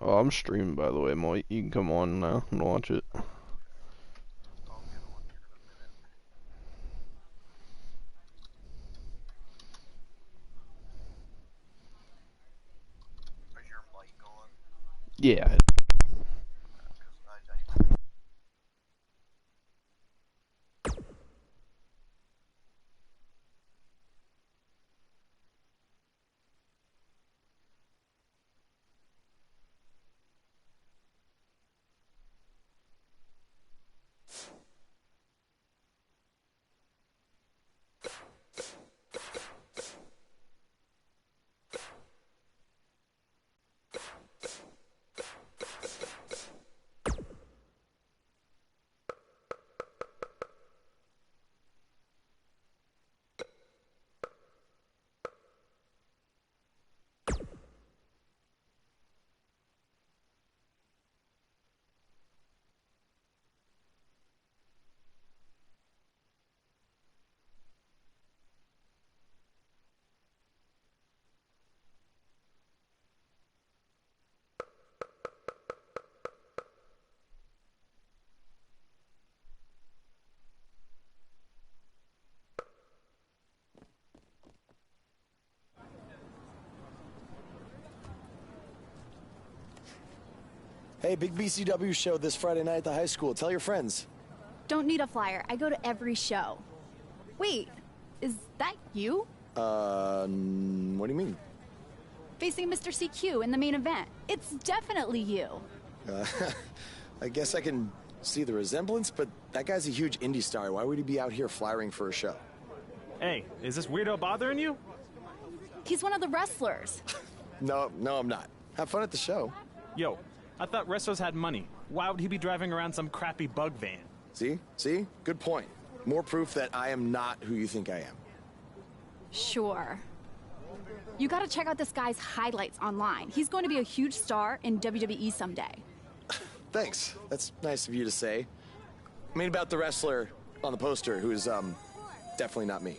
Oh, I'm streaming, by the way, Mo. You can come on now and watch it. Yeah. Hey, big BCW show this Friday night at the high school. Tell your friends. Don't need a flyer. I go to every show. Wait, is that you? What do you mean? Facing Mr. CQ in the main event. It's definitely you. I guess I can see the resemblance, but that guy's a huge indie star. Why would he be out here flyering for a show? Hey, is this weirdo bothering you? He's one of the wrestlers. No, I'm not. Have fun at the show. Yo, I thought wrestlers had money. Why would he be driving around some crappy bug van? See? Good point. More proof that I am not who you think I am. Sure. You gotta check out this guy's highlights online. He's going to be a huge star in WWE someday. Thanks. That's nice of you to say. I mean about the wrestler on the poster who's, definitely not me.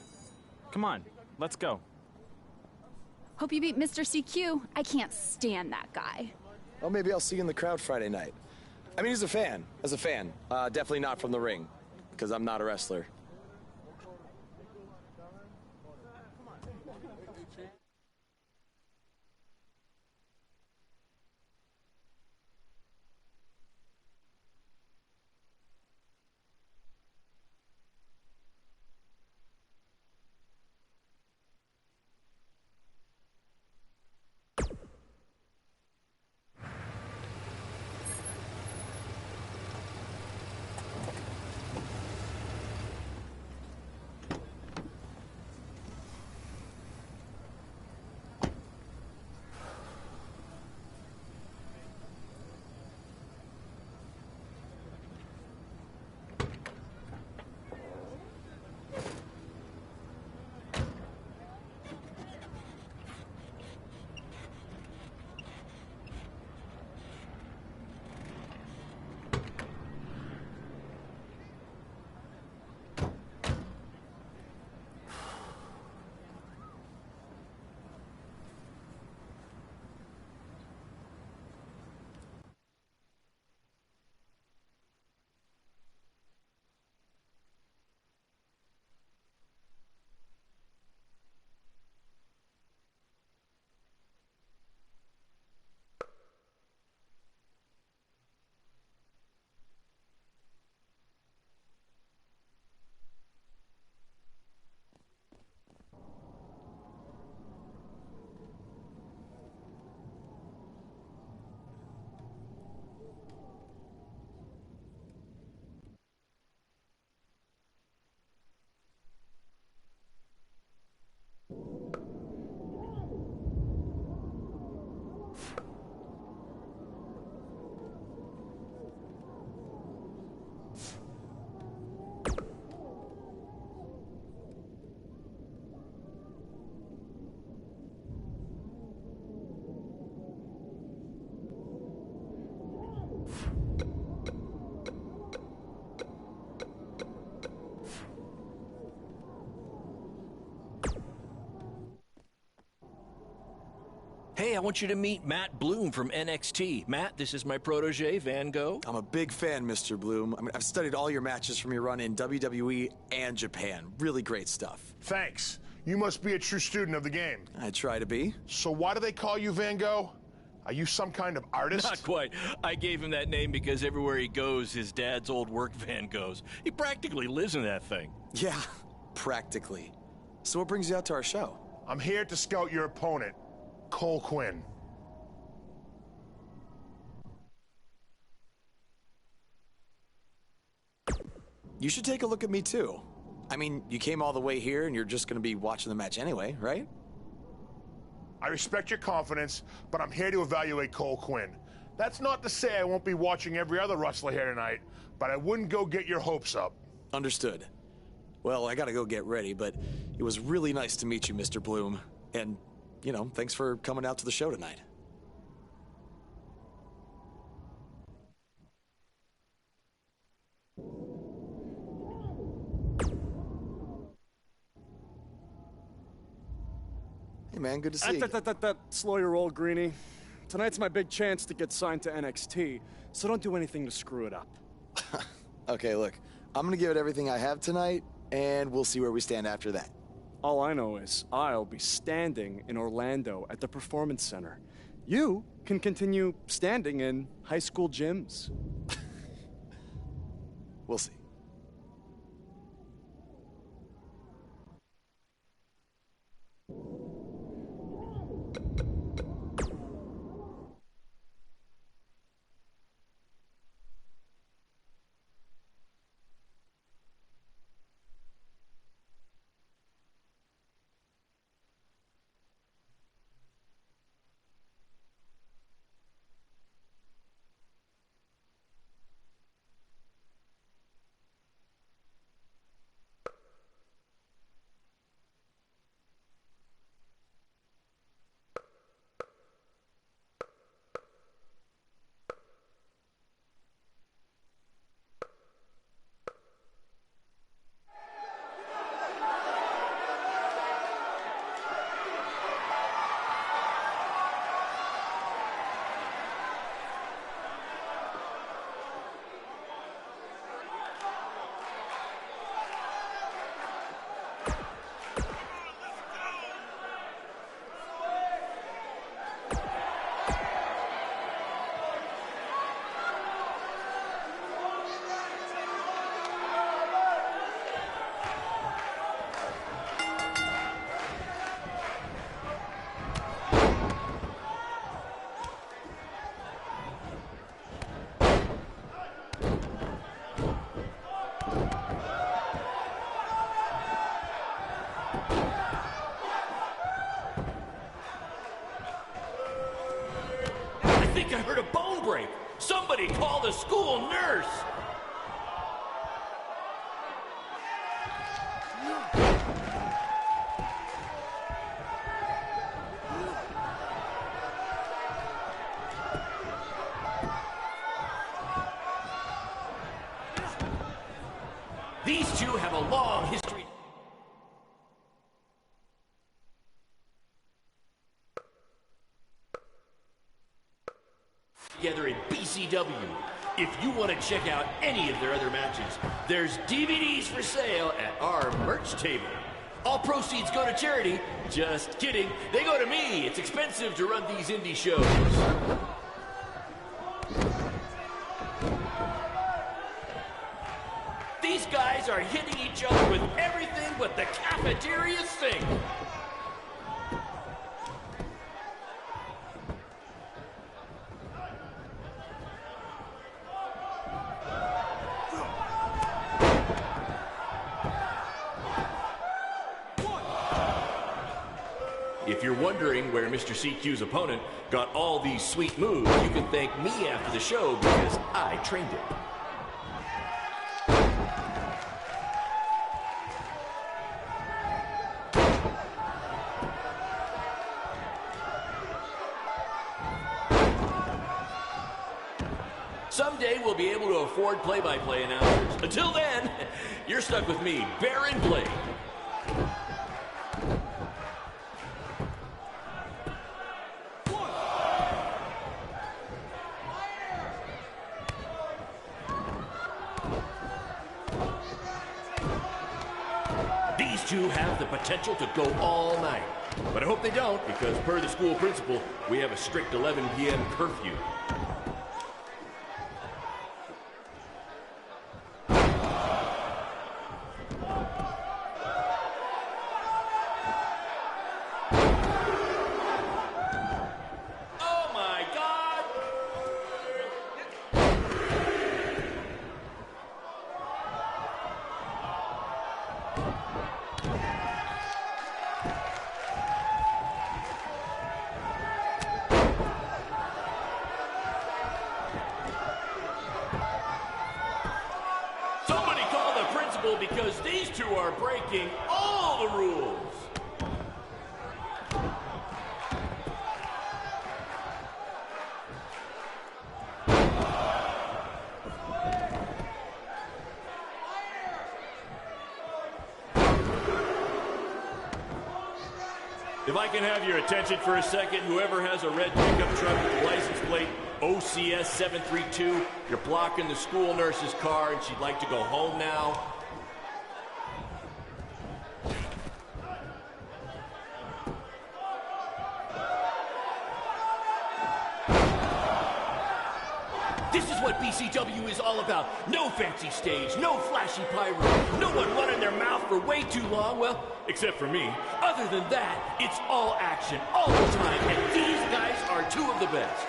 Come on, let's go. Hope you beat Mr. CQ. I can't stand that guy. Well, maybe I'll see you in the crowd Friday night. I mean, as a fan. Definitely not from the ring, because I'm not a wrestler. Hey, I want you to meet Matt Bloom from NXT. Matt, this is my protege, Van Gogh. I'm a big fan, Mr. Bloom. I mean, I've studied all your matches from your run in WWE and Japan. Really great stuff. Thanks. You must be a true student of the game. I try to be. So why do they call you Van Gogh? Are you some kind of artist? Not quite. I gave him that name because everywhere he goes, his dad's old work van goes. He practically lives in that thing. Yeah, practically. So what brings you out to our show? I'm here to scout your opponent, Cole Quinn. You should take a look at me, too. I mean, you came all the way here and you're just going to be watching the match anyway, right? I respect your confidence, but I'm here to evaluate Cole Quinn. That's not to say I won't be watching every other wrestler here tonight, but I wouldn't go get your hopes up. Understood. Well, I gotta go get ready, but it was really nice to meet you, Mr. Bloom. And, you know, thanks for coming out to the show tonight. Hey, man, good to see you. Slow your roll, Greenie. Tonight's my big chance to get signed to NXT, so don't do anything to screw it up. Okay, look, I'm gonna give it everything I have tonight, and we'll see where we stand after that. All I know is I'll be standing in Orlando at the Performance Center. You can continue standing in high school gyms. We'll see. I heard a bone break. Somebody call the school nurse. These two have a long history. Together in BCW. If you want to check out any of their other matches, there's DVDs for sale at our merch table. All proceeds go to charity. Just kidding. They go to me. It's expensive to run these indie shows. These guys are hitting each other with everything but the cafeteria sink. If you're wondering where Mr. CQ's opponent got all these sweet moves, you can thank me after the show because I trained him. Someday we'll be able to afford play-by-play announcers. Until then, you're stuck with me, Baron Blade. two have the potential to go all night. But I hope they don't, because per the school principal, we have a strict 11 p.m. curfew. Because these two are breaking all the rules. If I can have your attention for a second, whoever has a red pickup truck with license plate OCS 732, you're blocking the school nurse's car and she'd like to go home now. This is what BCW is all about. No fancy stage, no flashy pyro, no one running their mouth for way too long, well, except for me. Other than that, it's all action, all the time, and these guys are two of the best.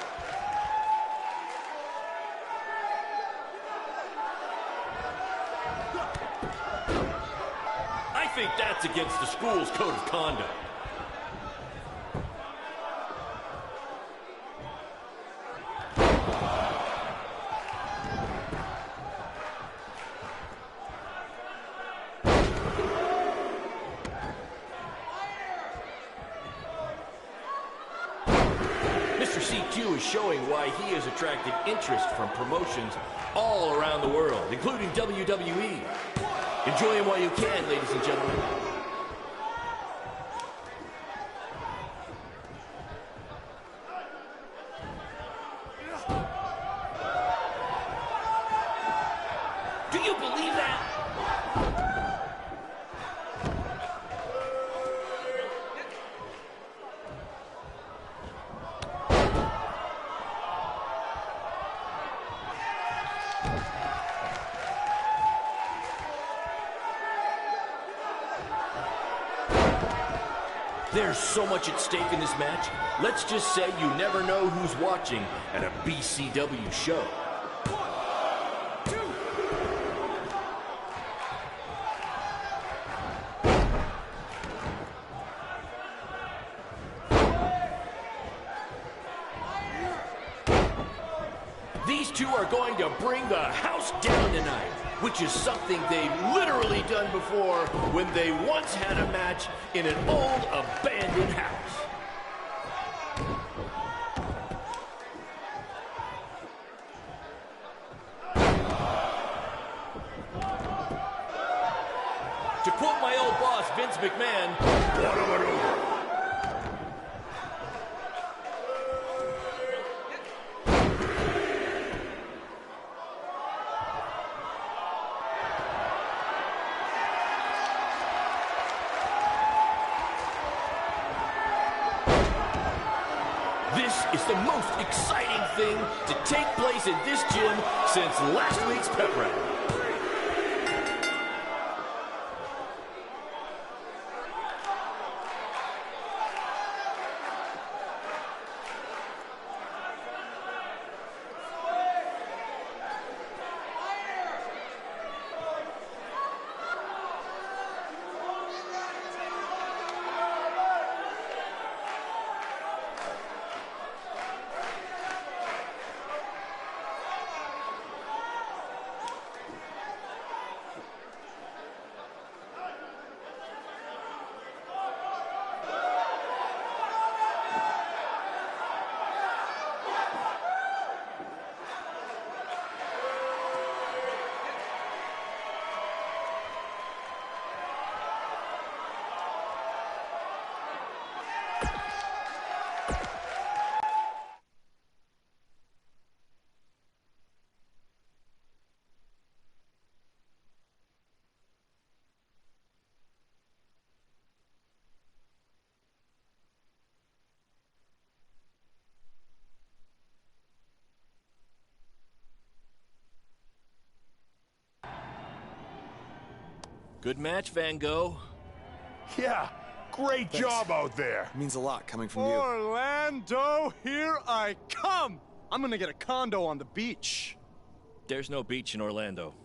I think that's against the school's code of conduct. CQ is showing why he has attracted interest from promotions all around the world, including WWE. Enjoy him while you can, ladies and gentlemen. Do you believe that? There's so much at stake in this match. Let's just say you never know who's watching at a BCW show. 1, 2. These two are going to bring the house down tonight, which is something they've literally done before when they once had a match in an old abandoned house. To quote my old boss, Vince McMahon, "What a maneuver." This is the most exciting thing to take place in this gym since last week's pep rally. Good match, Van Gogh. Yeah, great job out there. It means a lot coming from you. Orlando, here I come! I'm gonna get a condo on the beach. There's no beach in Orlando.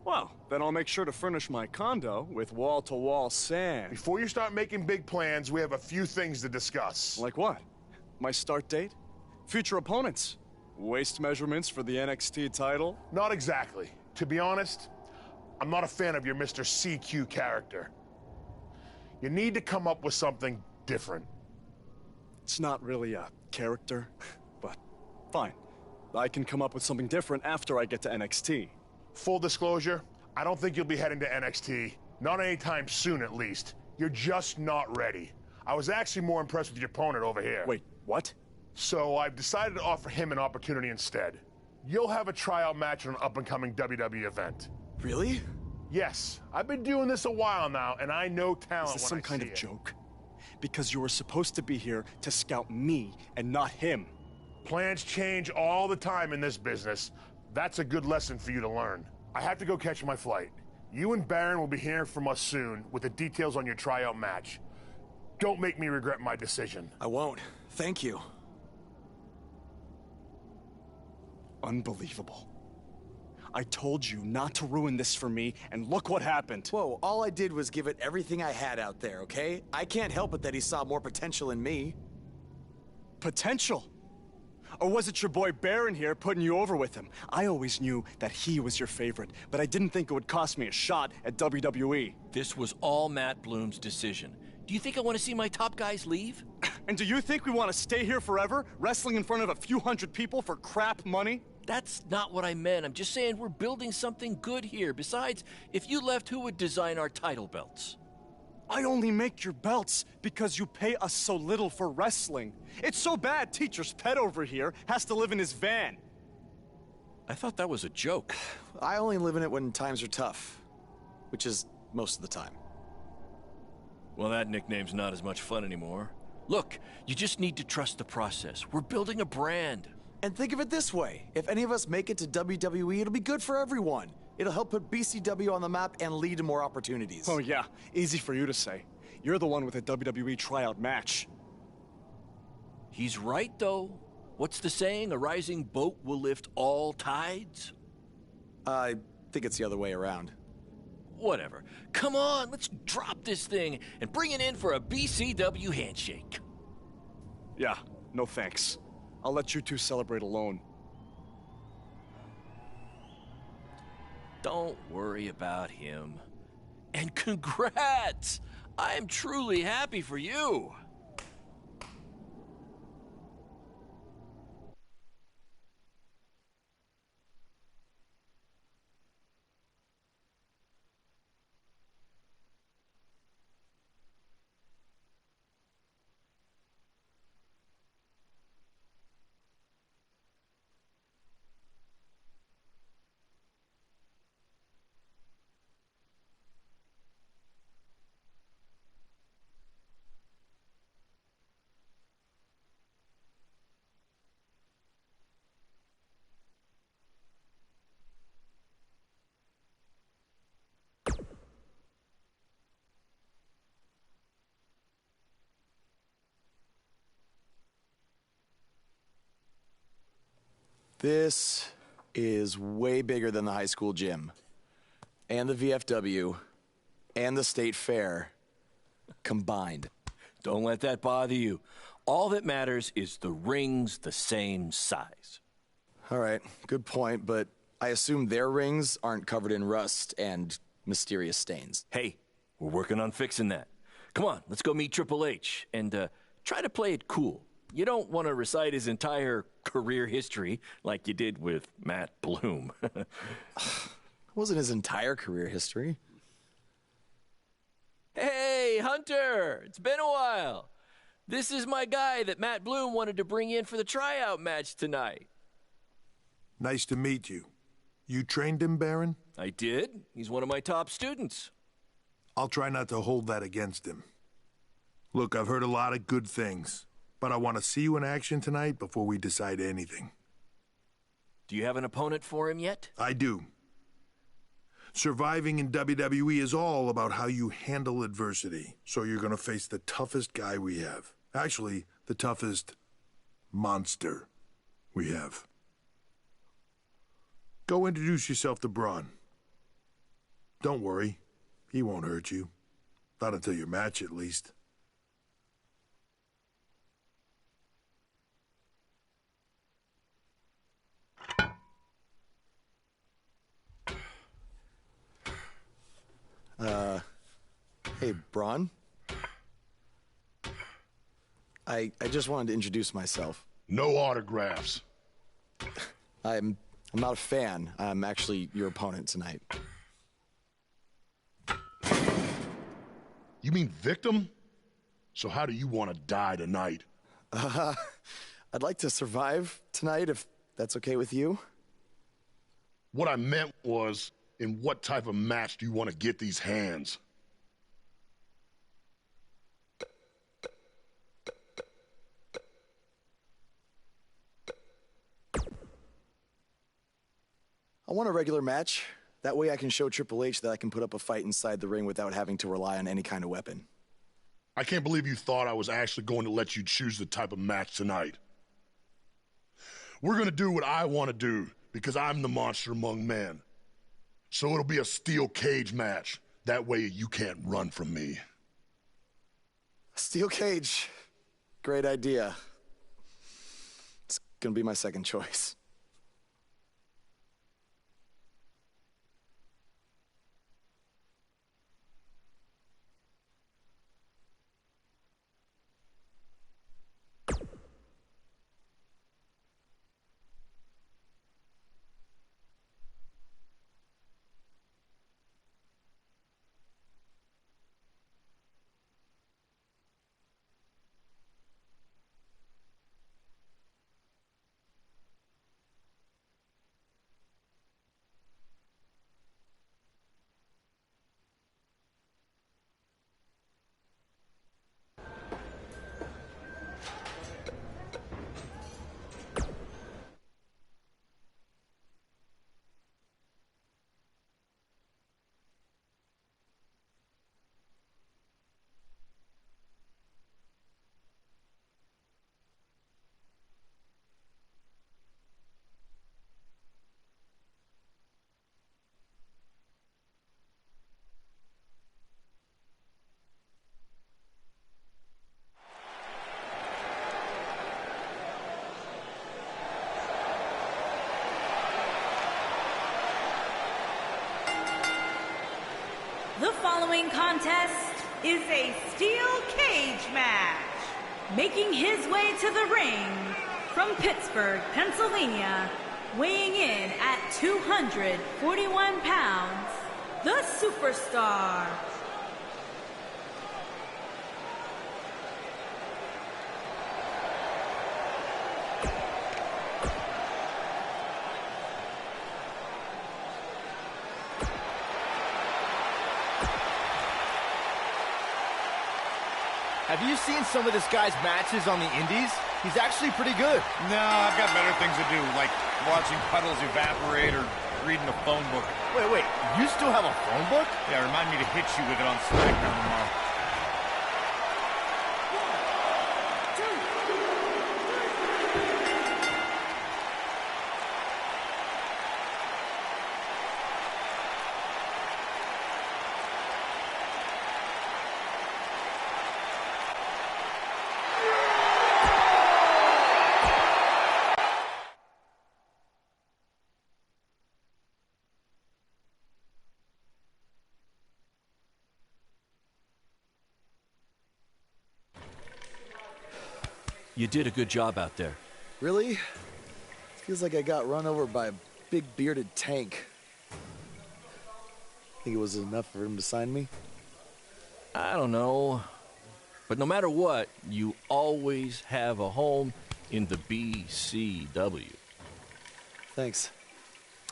Well, then I'll make sure to furnish my condo with wall-to-wall sand. Before you start making big plans, we have a few things to discuss. Like what? My start date? Future opponents? Waist measurements for the NXT title? Not exactly. To be honest, I'm not a fan of your Mr. CQ character. You need to come up with something different. It's not really a character, but fine. I can come up with something different after I get to NXT. Full disclosure, I don't think you'll be heading to NXT. Not anytime soon, at least. You're just not ready. I was actually more impressed with your opponent over here. Wait, what? So I've decided to offer him an opportunity instead. You'll have a tryout match on an up-and-coming WWE event. Really? Yes, I've been doing this a while now, and I know talent Is this when some kind I of see it. joke? Because you were supposed to be here to scout me and not him. Plans change all the time in this business. That's a good lesson for you to learn. I have to go catch my flight. You and Baron will be hearing from us soon with the details on your tryout match. Don't make me regret my decision. I won't. Thank you. Unbelievable. I told you not to ruin this for me, and look what happened. Whoa, all I did was give it everything I had out there, okay? I can't help it that he saw more potential in me. Potential? Or was it your boy Baron here putting you over with him? I always knew that he was your favorite, but I didn't think it would cost me a shot at WWE. This was all Matt Bloom's decision. Do you think I want to see my top guys leave? And do you think we want to stay here forever, wrestling in front of a few hundred people for crap money? That's not what I meant. I'm just saying we're building something good here. Besides, if you left, who would design our title belts? I only make your belts because you pay us so little for wrestling. It's so bad Teacher's pet over here has to live in his van. I thought that was a joke. I only live in it when times are tough, which is most of the time. Well, that nickname's not as much fun anymore. Look, you just need to trust the process. We're building a brand. And think of it this way. If any of us make it to WWE, it'll be good for everyone. It'll help put BCW on the map and lead to more opportunities. Oh yeah, easy for you to say. You're the one with a WWE tryout match. He's right, though. What's the saying? A rising boat will lift all tides? I think it's the other way around. Whatever. Come on, let's drop this thing and bring it in for a BCW handshake. Yeah, no thanks. I'll let you two celebrate alone. Don't worry about him. And congrats! I'm truly happy for you. This is way bigger than the high school gym, and the VFW, and the state fair combined. Don't let that bother you. All that matters is the ring's the same size. All right, good point, but I assume their rings aren't covered in rust and mysterious stains. Hey, we're working on fixing that. Come on, let's go meet Triple H and try to play it cool. You don't want to recite his entire career history like you did with Matt Bloom. It wasn't his entire career history. Hey, Hunter! It's been a while. This is my guy that Matt Bloom wanted to bring in for the tryout match tonight. Nice to meet you. You trained him, Baron? I did. He's one of my top students. I'll try not to hold that against him. Look, I've heard a lot of good things, but I want to see you in action tonight before we decide anything. Do you have an opponent for him yet? I do. Surviving in WWE is all about how you handle adversity. So you're gonna face the toughest guy we have. Actually, the toughest monster we have. Go introduce yourself to Braun. Don't worry, he won't hurt you. Not until your match, at least. Hey, Braun? I just wanted to introduce myself. No autographs. I'm not a fan. I'm actually your opponent tonight. You mean victim? So how do you want to die tonight? I'd like to survive tonight, if that's okay with you. What I meant was, in what type of match do you want to get these hands? I want a regular match. That way I can show Triple H that I can put up a fight inside the ring without having to rely on any kind of weapon. I can't believe you thought I was actually going to let you choose the type of match tonight. We're going to do what I want to do, because I'm the monster among men. So it'll be a steel cage match. That way you can't run from me. Steel cage. Great idea. It's gonna be my second choice. The following contest is a steel cage match. Making his way to the ring from Pittsburgh, Pennsylvania, weighing in at 241 pounds, the Superstar. Have you seen some of this guy's matches on the indies? He's actually pretty good. No, I've got better things to do, like watching puddles evaporate or reading a phone book. Wait, you still have a phone book? Yeah, remind me to hit you with it on SmackDown tomorrow. You did a good job out there. Really? Feels like I got run over by a big bearded tank. Think it was enough for him to sign me? I don't know. But no matter what, you always have a home in the BCW. Thanks.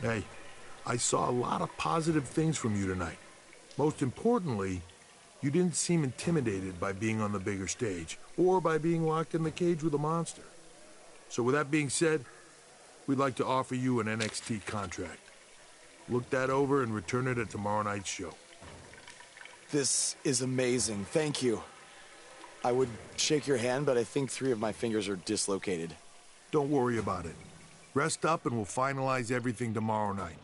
Hey, I saw a lot of positive things from you tonight. Most importantly, you didn't seem intimidated by being on the bigger stage, or by being locked in the cage with a monster. So with that being said, we'd like to offer you an NXT contract. Look that over and return it at tomorrow night's show. This is amazing. Thank you. I would shake your hand, but I think 3 of my fingers are dislocated. Don't worry about it. Rest up and we'll finalize everything tomorrow night.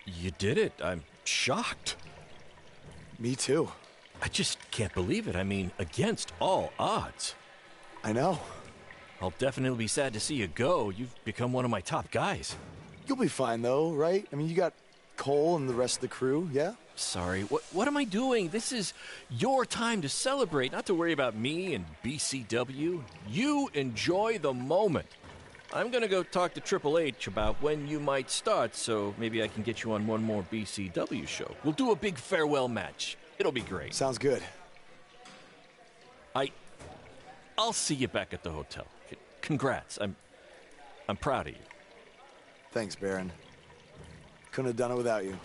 You did it. I'm shocked. Me too. I just can't believe it. I mean, against all odds. I know. I'll definitely be sad to see you go. You've become one of my top guys. You'll be fine, though, right? I mean, you got Cole and the rest of the crew, yeah? Sorry. What am I doing? This is your time to celebrate, not to worry about me and BCW. You enjoy the moment. I'm going to go talk to Triple H about when you might start, so maybe I can get you on one more BCW show. We'll do a big farewell match. It'll be great. Sounds good. I'll see you back at the hotel. Congrats. I'm proud of you. Thanks, Baron. Couldn't have done it without you.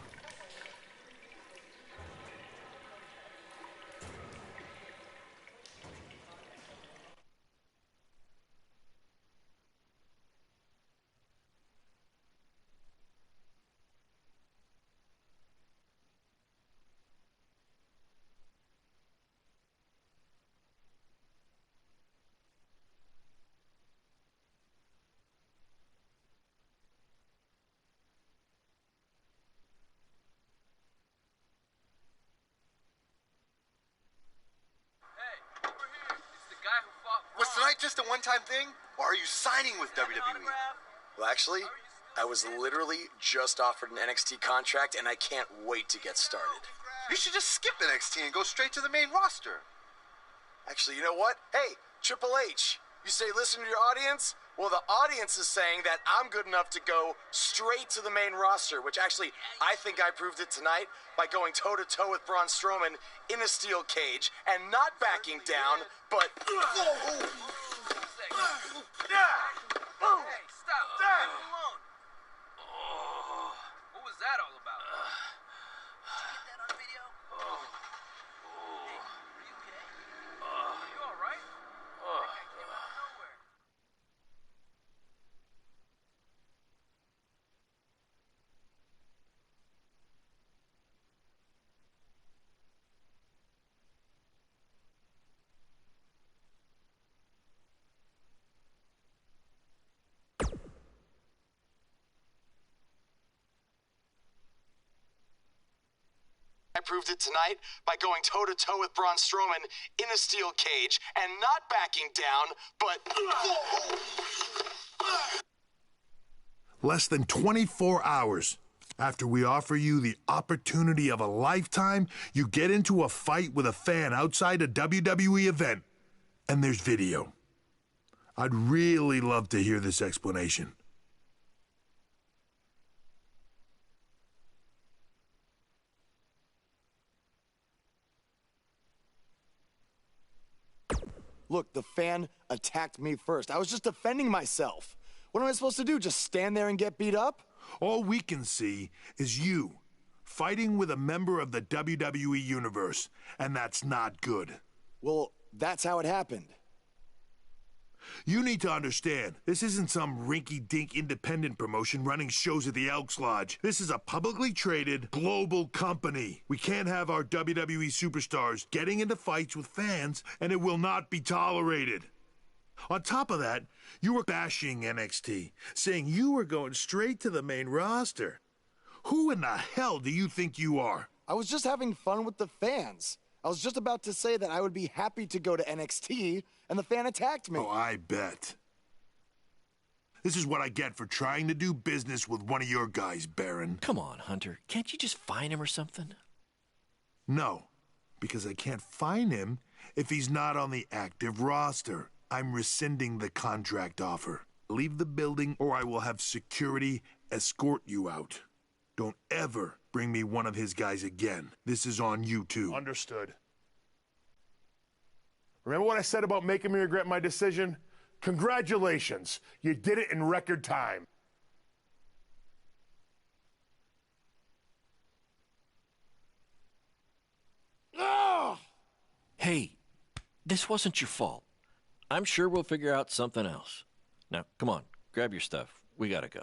Was tonight just a one-time thing, or are you signing with WWE? Well, actually, I was literally just offered an NXT contract, and I can't wait to get started. You should just skip NXT and go straight to the main roster. Actually, you know what? Hey, Triple H, you say listen to your audience? Well, the audience is saying that I'm good enough to go straight to the main roster, which actually, I think I proved it tonight by going toe-to-toe with Braun Strowman in a steel cage and not backing down, but... Hey, stop. Leave him alone. What was that all about? Did you get that on video? Hey, are you okay? Are you all right? That came out of nowhere. I proved it tonight by going toe-to-toe with Braun Strowman in a steel cage and not backing down, but... Less than 24 hours after we offer you the opportunity of a lifetime, you get into a fight with a fan outside a WWE event, and there's video. I'd really love to hear this explanation. Look, the fan attacked me first. I was just defending myself. What am I supposed to do, just stand there and get beat up? All we can see is you fighting with a member of the WWE Universe, and that's not good. Well, that's how it happened. You need to understand, this isn't some rinky-dink independent promotion running shows at the Elks Lodge. This is a publicly traded, global company. We can't have our WWE superstars getting into fights with fans, and it will not be tolerated. On top of that, you were bashing NXT, saying you were going straight to the main roster. Who in the hell do you think you are? I was just having fun with the fans. I was just about to say that I would be happy to go to NXT, and the fan attacked me. Oh, I bet. This is what I get for trying to do business with one of your guys, Baron. Come on, Hunter. Can't you just fine him or something? No, because I can't fine him if he's not on the active roster. I'm rescinding the contract offer. Leave the building or I will have security escort you out. Don't ever bring me one of his guys again. This is on you, too. Understood. Remember what I said about making me regret my decision? Congratulations. You did it in record time. Hey, this wasn't your fault. I'm sure we'll figure out something else. Now, come on, grab your stuff. we gotta go.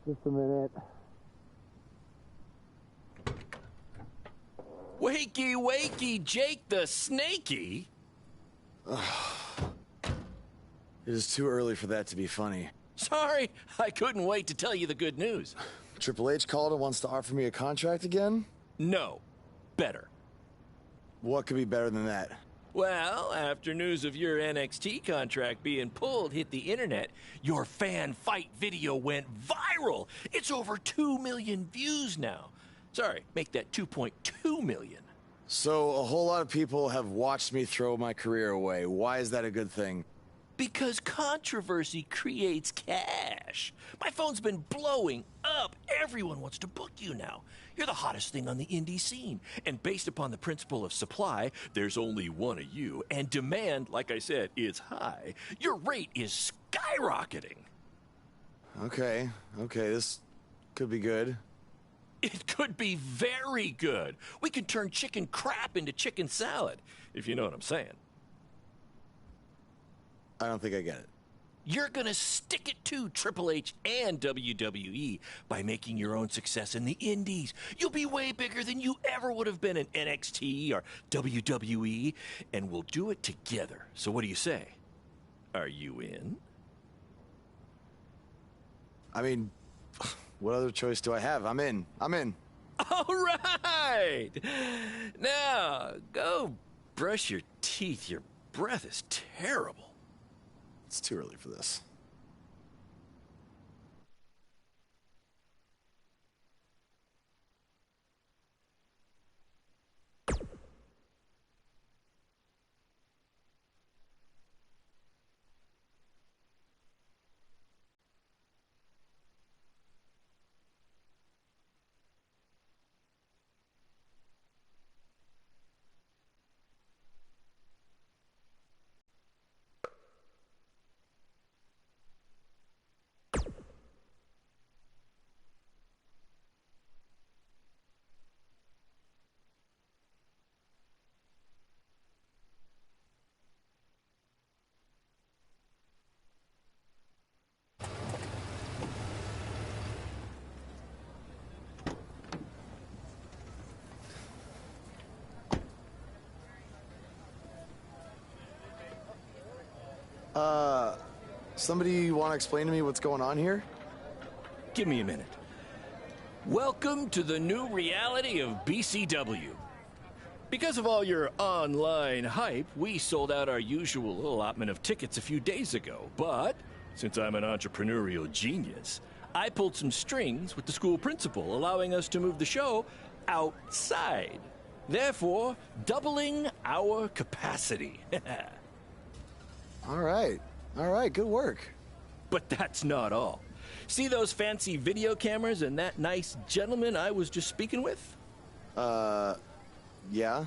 Just a minute. Wakey, wakey, Jake the Snakey. It is too early for that to be funny. Sorry, I couldn't wait to tell you the good news. Triple H called and wants to offer me a contract again? No, better. What could be better than that? Well, after news of your NXT contract being pulled hit the internet, your fan fight video went viral. It's over 2 million views now. Sorry, make that 2.2 million. So a whole lot of people have watched me throw my career away. Why is that a good thing? Because controversy creates cash. My phone's been blowing up. Everyone wants to book you now. You're the hottest thing on the indie scene. And based upon the principle of supply, there's only one of you. And demand, like I said, is high. Your rate is skyrocketing. Okay, this could be good. It could be very good. We can turn chicken crap into chicken salad, if you know what I'm saying. I don't think I get it. You're gonna stick it to Triple H and WWE by making your own success in the indies. You'll be way bigger than you ever would have been in NXT or WWE, and we'll do it together. So what do you say? Are you in? I mean, what other choice do I have? I'm in. All right! Now, go brush your teeth. Your breath is terrible. It's too early for this. Somebody want to explain to me what's going on here? Give me a minute. Welcome to the new reality of BCW. Because of all your online hype, we sold out our usual allotment of tickets a few days ago. But since I'm an entrepreneurial genius, I pulled some strings with the school principal, allowing us to move the show outside. Therefore, doubling our capacity. All right, good work. But that's not all. See those fancy video cameras and that nice gentleman I was just speaking with? Yeah?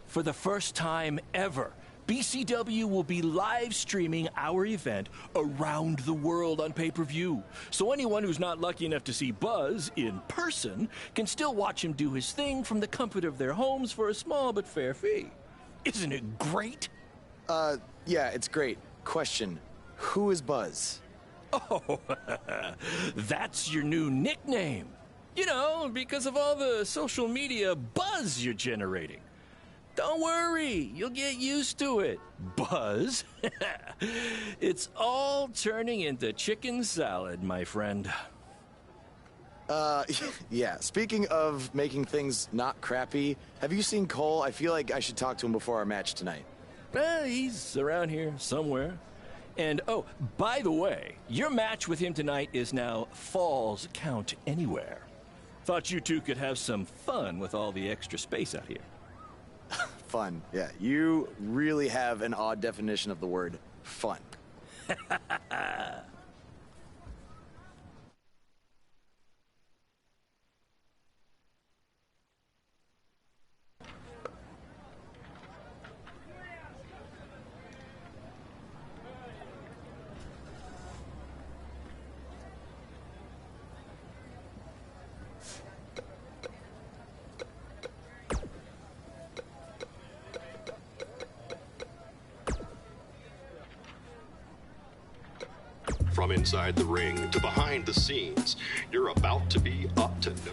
For the first time ever, BCW will be live streaming our event around the world on pay-per-view. So anyone who's not lucky enough to see Buzz in person can still watch him do his thing from the comfort of their homes for a small but fair fee. Isn't it great? Yeah, it's great. Question, who is Buzz? Oh, that's your new nickname. You know, because of all the social media buzz you're generating. Don't worry, you'll get used to it. Buzz? It's all turning into chicken salad, my friend. Yeah, speaking of making things not crappy, have you seen Cole? I feel like I should talk to him before our match tonight. Well, he's around here somewhere. And, oh, by the way, your match with him tonight is now Falls Count Anywhere. Thought you two could have some fun with all the extra space out here. Fun. Yeah, you really have an odd definition of the word fun. From inside the ring to behind the scenes, you're about to be up to no.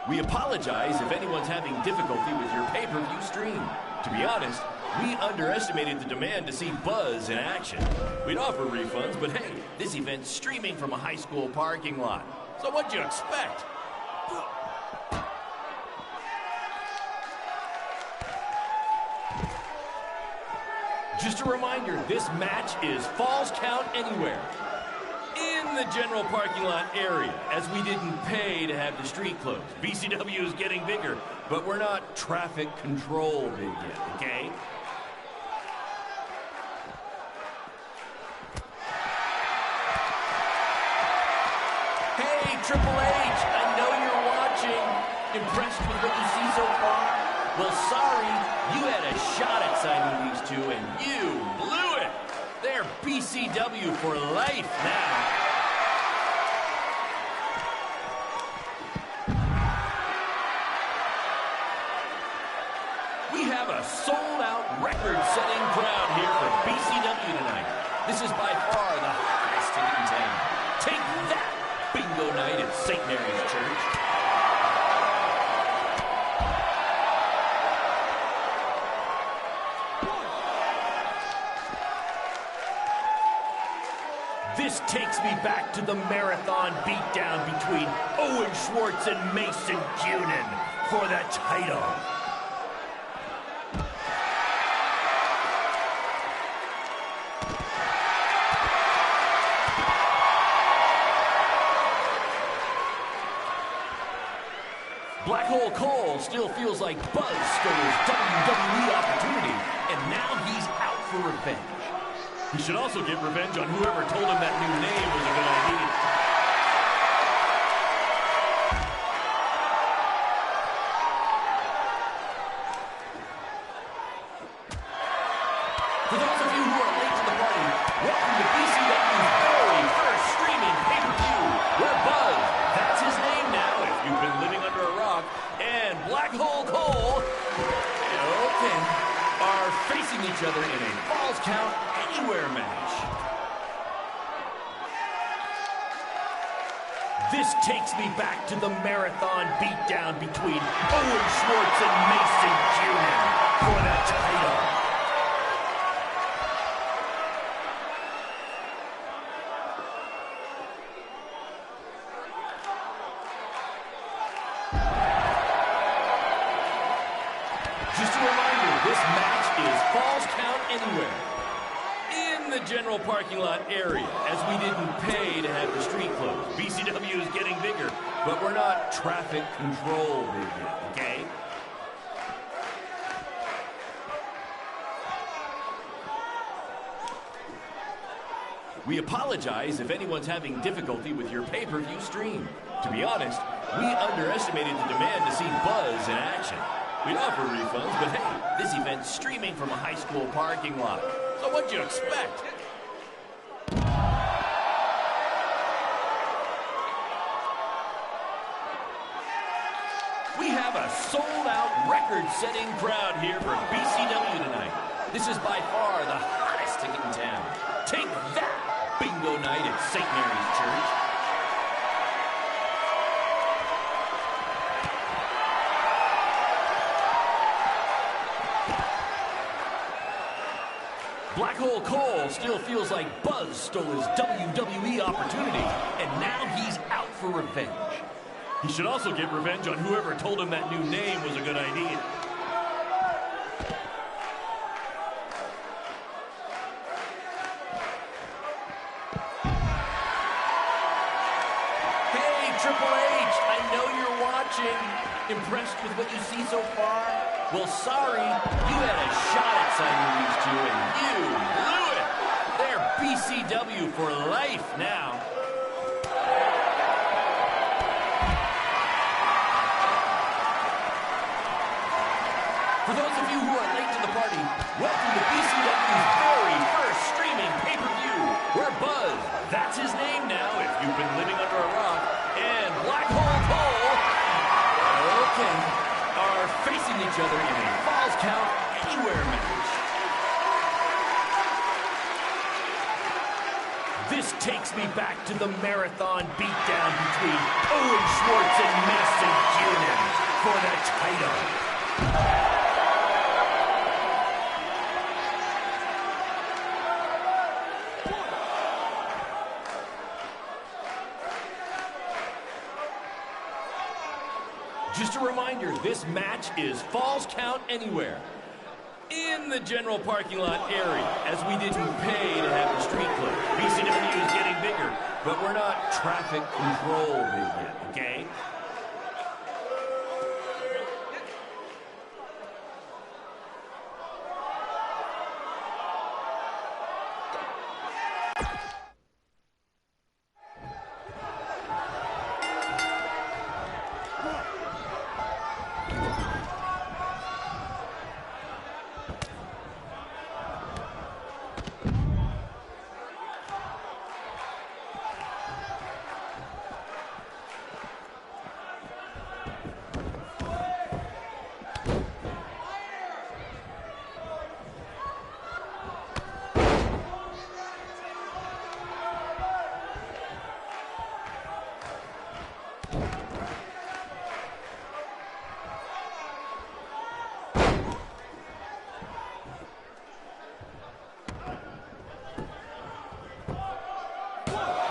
We apologize if anyone's having difficulty with your pay-per-view stream. To be honest, we underestimated the demand to see Buzz in action. We'd offer refunds, but hey, this event's streaming from a high school parking lot. So what'd you expect? Just a reminder, this match is Falls Count Anywhere. In the general parking lot area, as we didn't pay to have the street closed. BCW is getting bigger, but we're not traffic control big yet, okay? Hey, Triple H, I know you're watching. Impressed with what you see so far? Well, sorry, you had a shot at signing these two, and you blew it. They're BCW for life now. We have a sold-out, record-setting crowd here for BCW tonight. This is by far the hottest ticket in town. Take that, bingo night at St. Mary's Church. This takes me back to the marathon beatdown between Owen Schwartz and Mason Cunin for the title. Black Hole Cole still feels like Buzz stole his WWE opportunity, and now he's out for revenge. He should also get revenge on whoever told him that new name was a good idea. For those of you who are late to the party, welcome to BCW's very first streaming pay-per-view, where Buzz, that's his name now if you've been living under a rock, and Black Hole Cole, okay, are facing each other in a Falls Count Anywhere match. This takes me back to the marathon beatdown between Owen Schwartz and Mason Cunin for the title. Just a reminder, this match is Falls Count Anywhere. In In the general parking lot area, as we didn't pay to have the street closed. BCW is getting bigger, but we're not traffic control big yet, okay? We apologize if anyone's having difficulty with your pay-per-view stream. To be honest, we underestimated the demand to see Buzz in action. We'd offer refunds, but hey, this event's streaming from a high school parking lot. So what'd you expect? We have a sold-out, record-setting crowd here for BCW tonight. This is by far the hottest ticket in town. Take that! Bingo night at St. Mary's Church. Black Hole Cole still feels like Buzz stole his WWE opportunity, and now he's out for revenge. He should also get revenge on whoever told him that new name was a good idea. Triple H, I know you're watching. Impressed with what you see so far? Well, sorry, you had a shot at signing these two, and you blew it. They're BCW for life now. For those of you who are late to the party, welcome to BCW's very first streaming pay-per-view, where Buzz, that's his name now if you've been living under a rock, and Black Hole Cole, okay, are facing each other in a Falls Count Anywhere match. This takes me back to the marathon beatdown between Owen Schwartz and Mason Cunin for the title. Just a reminder, this match is Falls Count Anywhere. In the general parking lot area, as we didn't pay to have the street closed. BCW is getting bigger, but we're not traffic control big yet, okay?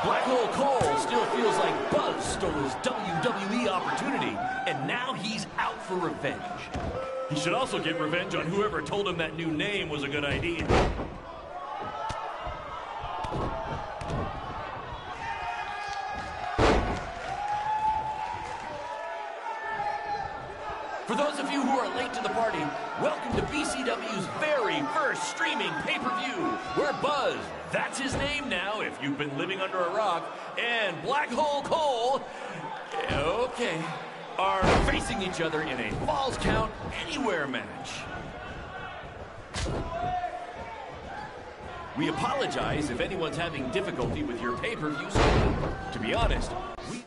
Black Hole Cole still feels like Buzz stole his WWE opportunity, and now he's out for revenge. He should also get revenge on whoever told him that new name was a good idea. For those of you who are late to the party, welcome to BCW's very first streaming pay-per-view, where Buzz, that's his name now if you've been living under a rock, and Black Hole Cole, okay, are facing each other in a Falls Count Anywhere match. We apologize if anyone's having difficulty with your pay-per-view stream. To be honest, we...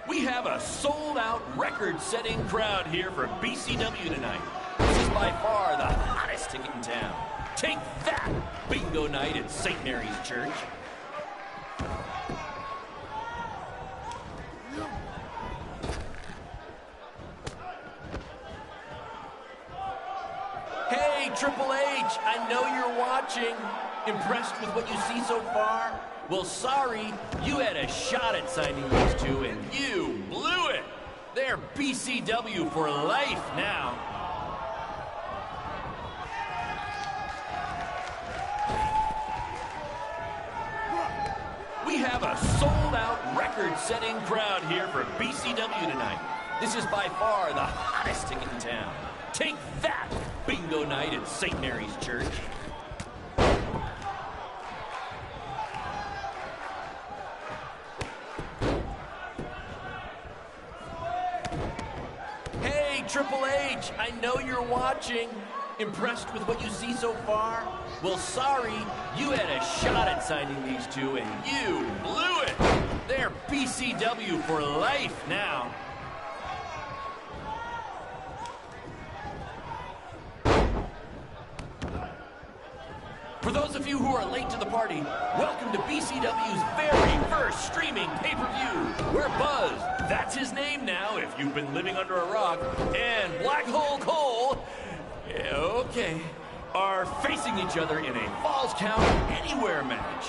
We have a sold-out, record-setting crowd here for BCW tonight. This is by far the hottest ticket in town. Take that, bingo night at St. Mary's Church. Hey, Triple H, I know you're watching. Impressed with what you see so far? Well, sorry, you had a shot at signing these two, and you blew it. They're BCW for life now. We have a sold-out, record-setting crowd here for BCW tonight. This is by far the hottest ticket in town. Take that, bingo night at St. Mary's Church. Hey, Triple H, I know you're watching. Impressed with what you see so far? Well, sorry, you had a shot at signing these two, and you blew it. They're BCW for life now. For those of you who are late to the party, welcome to BCW's very first streaming pay-per-view, where Buzz, that's his name now if you've been living under a rock, and Black Hole Cole, okay, are facing each other in a Falls Count Anywhere match.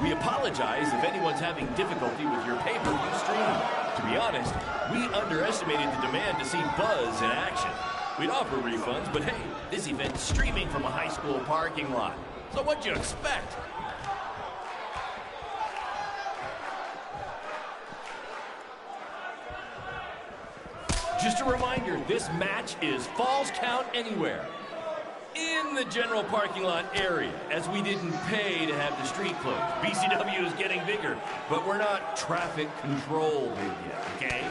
We apologize if anyone's having difficulty with your pay-per-view stream. To be honest, we underestimated the demand to see Buzz in action. We'd offer refunds, but hey, this event's streaming from a high school parking lot. So what'd you expect? Just a reminder, this match is Falls Count Anywhere. In the general parking lot area, as we didn't pay to have the street closed. BCW is getting bigger, but we're not traffic control big yet, okay?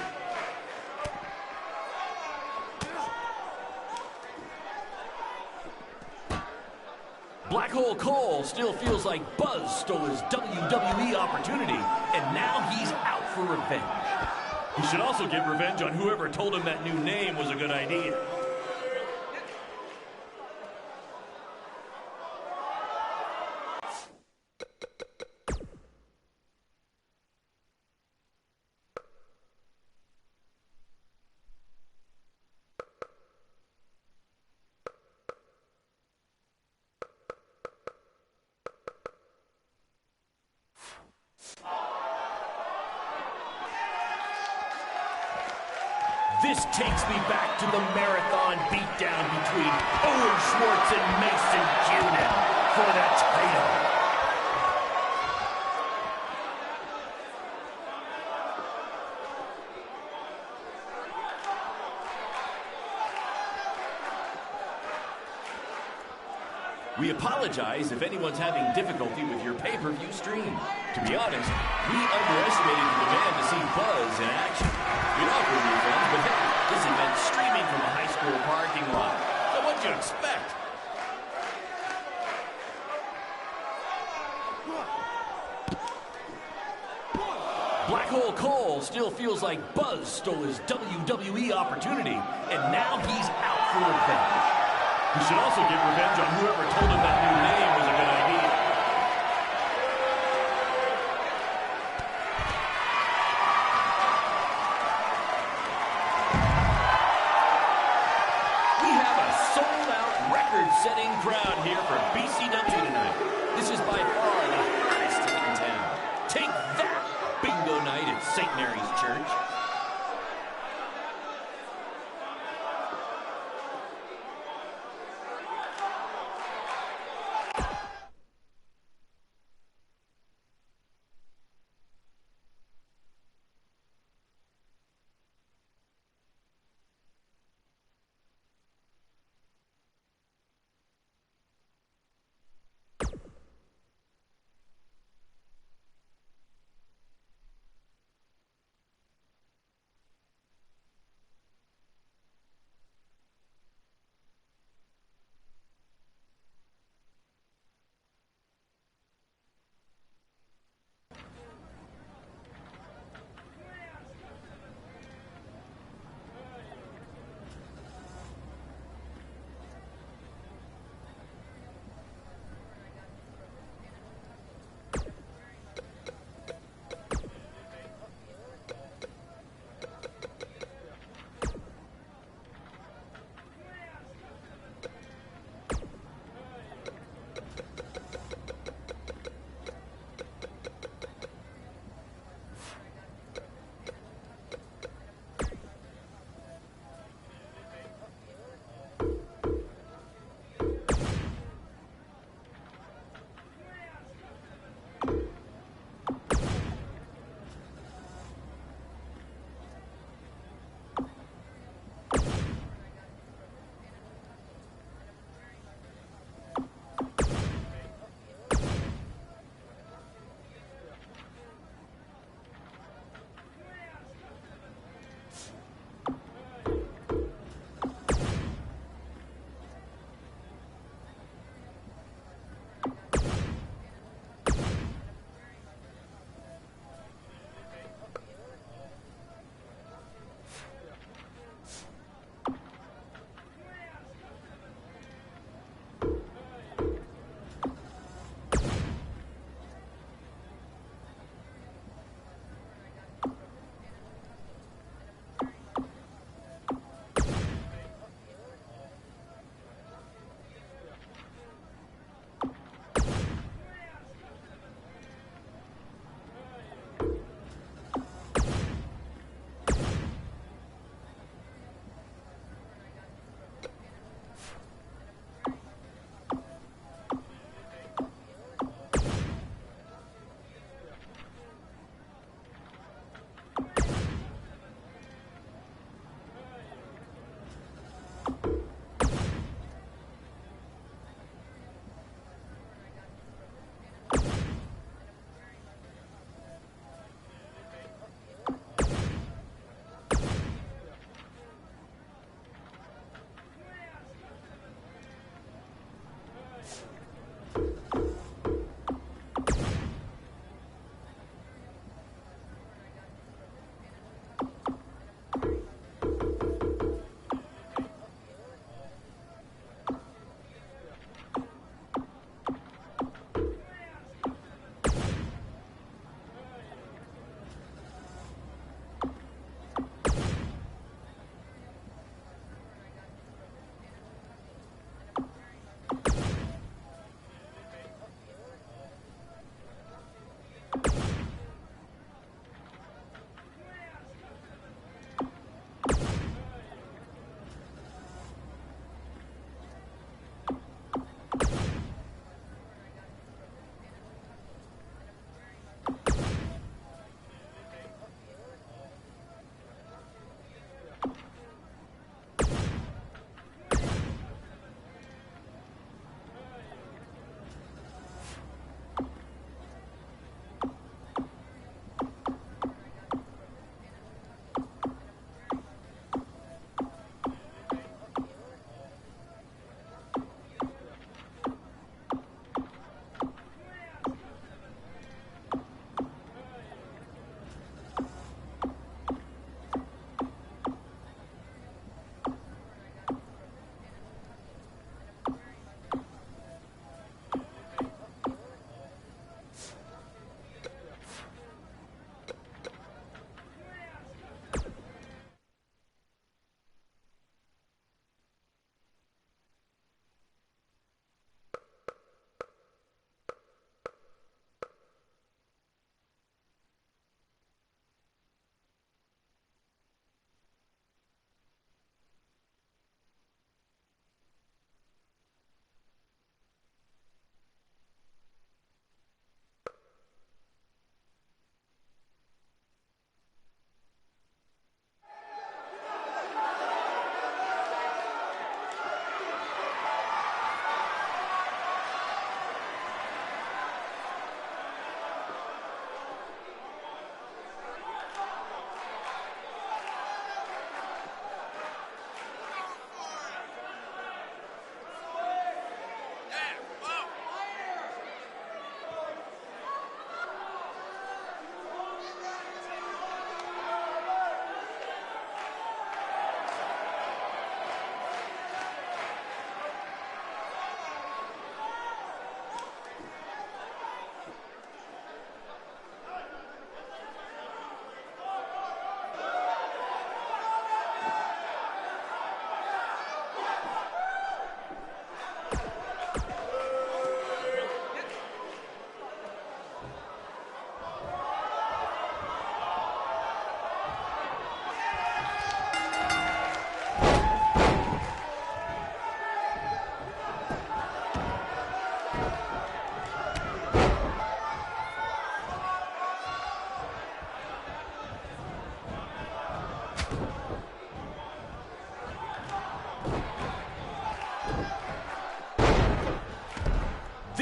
Black Hole Cole still feels like Buzz stole his WWE opportunity, and now he's out for revenge. He should also get revenge on whoever told him that new name was a good idea. This takes me back to the marathon beatdown between Owen Schwartz and Mason Judah for the title. We apologize if anyone's having difficulty with your pay-per-view stream. To be honest, we underestimated the demand to see Buzz in action. We'd offer refunds, but hey, this event's streaming from a high school parking lot. So what'd you expect? Black Hole Cole still feels like Buzz stole his WWE opportunity, and now he's out for revenge. He should also get revenge on whoever told him that new name was a good idea. We have a sold-out, record-setting crowd here for BCW tonight. This is by far the hottest ticket in town. Take that, bingo night at St. Mary's Church.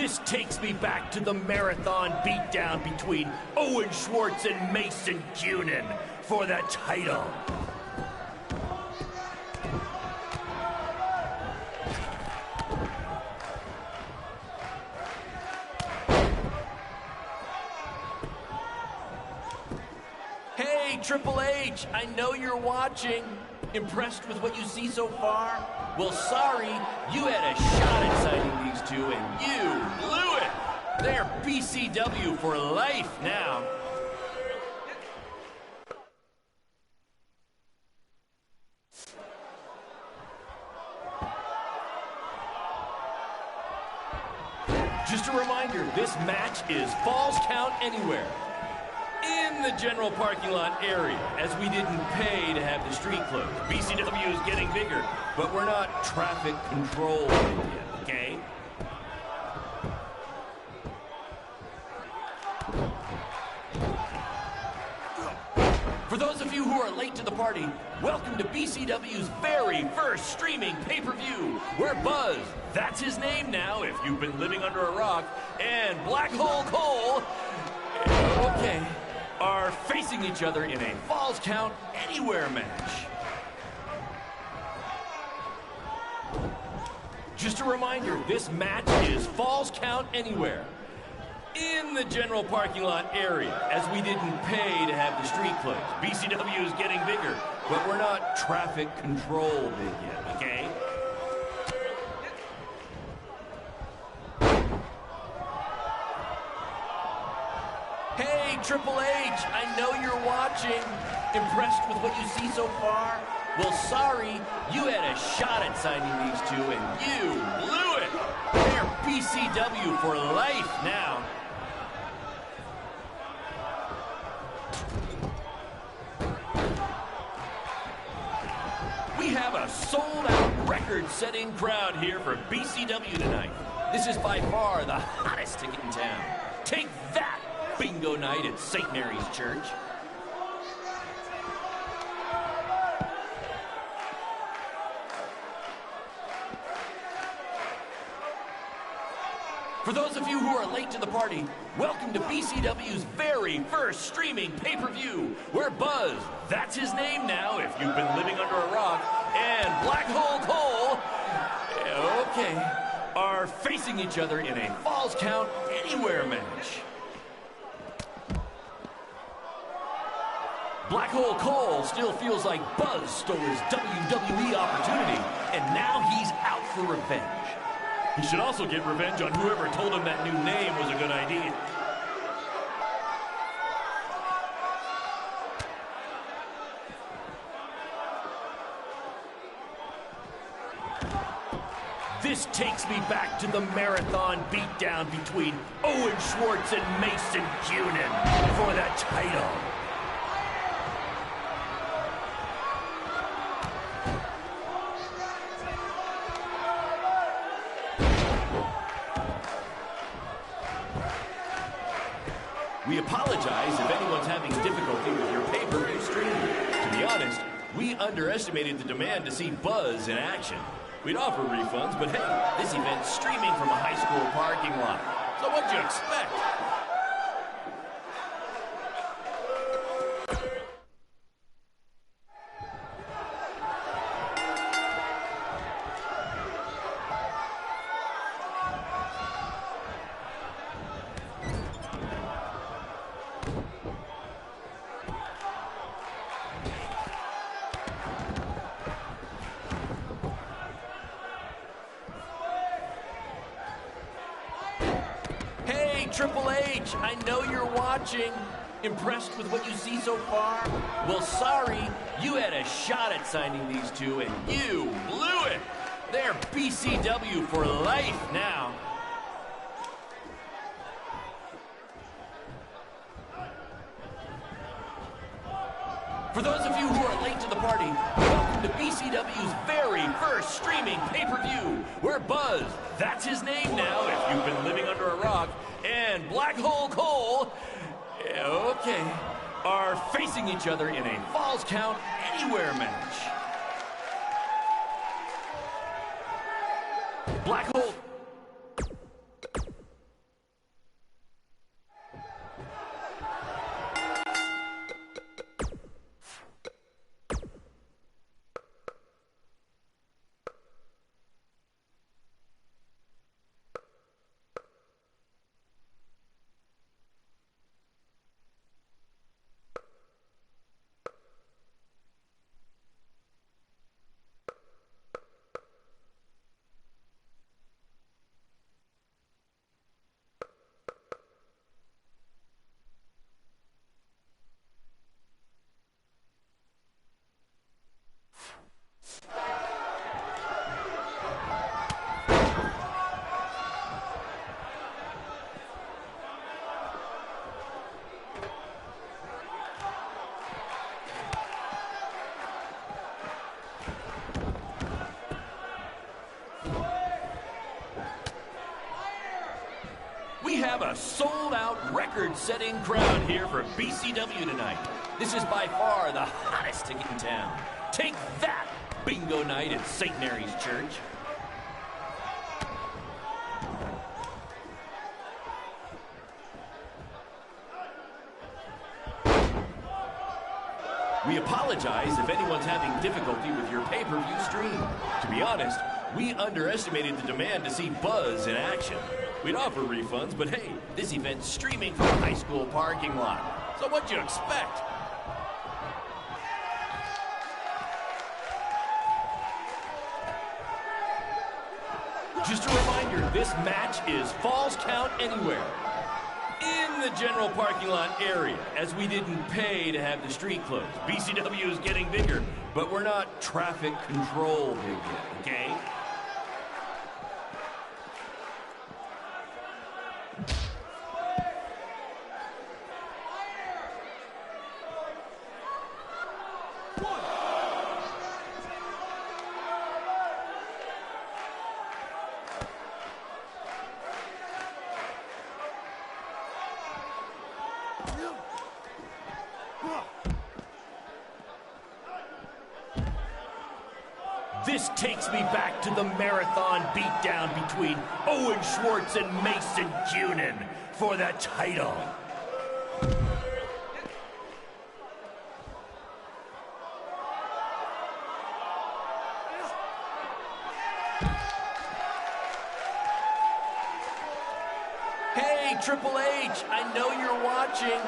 This takes me back to the marathon beatdown between Owen Schwartz and Mason Cunin for the title. Hey, Triple H, I know you're watching. Impressed with what you see so far? Well, sorry, you had a shot at signing these two, and you blew it. They're BCW for life now. Just a reminder, this match is Falls Count Anywhere. In the general parking lot area, as we didn't pay to have the street closed. BCW is getting bigger, but we're not traffic controlled yet, okay? For those of you who are late to the party, welcome to BCW's very first streaming pay-per-view, where Buzz, that's his name now if you've been living under a rock, and Black Hole Cole, okay, are facing each other in a Falls Count Anywhere match. Just a reminder, this match is Falls Count Anywhere. In the general parking lot area, as we didn't pay to have the street closed. BCW is getting bigger, but we're not traffic controlled yet, okay? Hey, Triple H, I know you're watching. Impressed with what you see so far? Well, sorry, you had a shot at signing these two, and you blew it. They're BCW for life now. We have a sold-out, record-setting crowd here for BCW tonight. This is by far the hottest ticket in town. Take that, bingo night at St. Mary's Church. For those of you who are late to the party, welcome to BCW's very first streaming pay-per-view, where Buzz, that's his name now if you've been living under a rock, and Black Hole Cole, okay, are facing each other in a Falls Count Anywhere match. Black Hole Cole still feels like Buzz stole his WWE opportunity, and now he's out for revenge. He should also get revenge on whoever told him that new name was a good idea. This takes me back to the marathon beatdown between Owen Schwartz and Mason Cunin for the title. We apologize if anyone's having difficulty with your pay-per-view streaming. To be honest, we underestimated the demand to see Buzz in action. We'd offer refunds, but hey, this event's streaming from a high school parking lot. So what'd you expect? Triple H, I know you're watching. Impressed with what you see so far? Well, sorry, you had a shot at signing these two, and you blew it. They're BCW for life now. For those of you who are late to the party, welcome to BCW's very first streaming pay-per-view, where Buzz, that's his name now if you've been living under a rock, and Black Hole Cole, okay, are facing each other in a Falls Count Anywhere match. a sold-out, record-setting crowd here for BCW tonight. This is by far the hottest ticket in town. Take that, bingo night at St. Mary's Church. We apologize if anyone's having difficulty with your pay-per-view stream. To be honest, we underestimated the demand to see Buzz in action. We'd offer refunds, but hey, this event's streaming from a high school parking lot. So what'd you expect? Just a reminder, this match is Falls Count Anywhere. In the general parking lot area, as we didn't pay to have the street closed. BCW is getting bigger, but we're not traffic control big yet, okay? This takes me back to the marathon beatdown between Owen Schwartz and Mason Cunin for the title. Hey, Triple H, I know you're watching.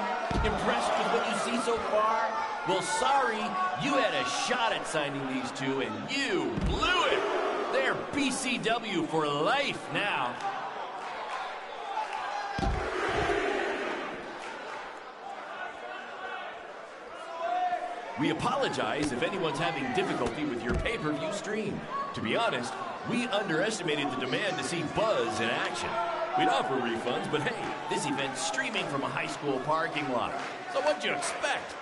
Impressed with what you see so far? Well, sorry, you had a shot at signing these two, and you blew it. They're BCW for life now. We apologize if anyone's having difficulty with your pay-per-view stream. To be honest, we underestimated the demand to see Buzz in action. We'd offer refunds, but hey, this event's streaming from a high school parking lot. So what'd you expect?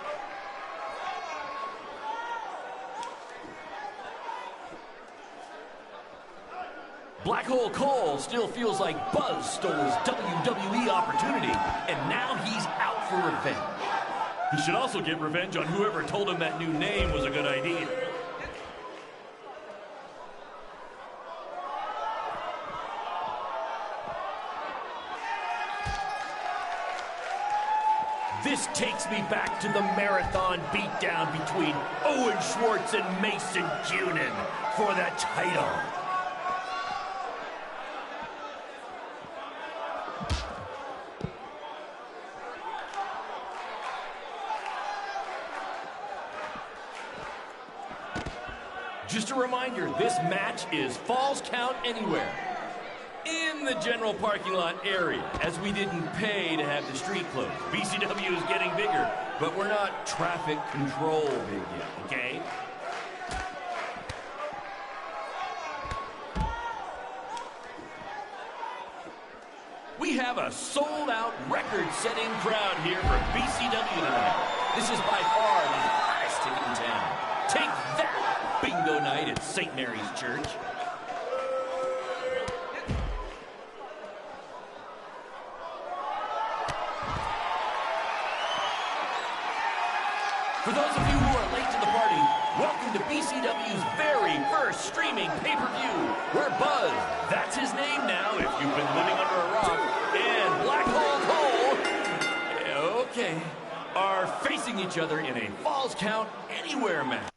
Black Hole Cole still feels like Buzz stole his WWE opportunity, and now he's out for revenge. He should also get revenge on whoever told him that new name was a good idea. This takes me back to the marathon beatdown between Owen Schwartz and Mason Cunin for the title. Just a reminder, this match is Falls Count Anywhere. In the general parking lot area, as we didn't pay to have the street closed. BCW is getting bigger, but we're not traffic control big yet, okay? We have a sold-out, record-setting crowd here for BCW tonight. This is by far the hottest ticket in town. Take that, bingo night at St. Mary's Church. For those of you who are late to the party, welcome to BCW's very first streaming pay-per-view, where Buzz, that's his name now if you've been living under a rock, and Black Hole Cole, okay, are facing each other in a Falls Count Anywhere match.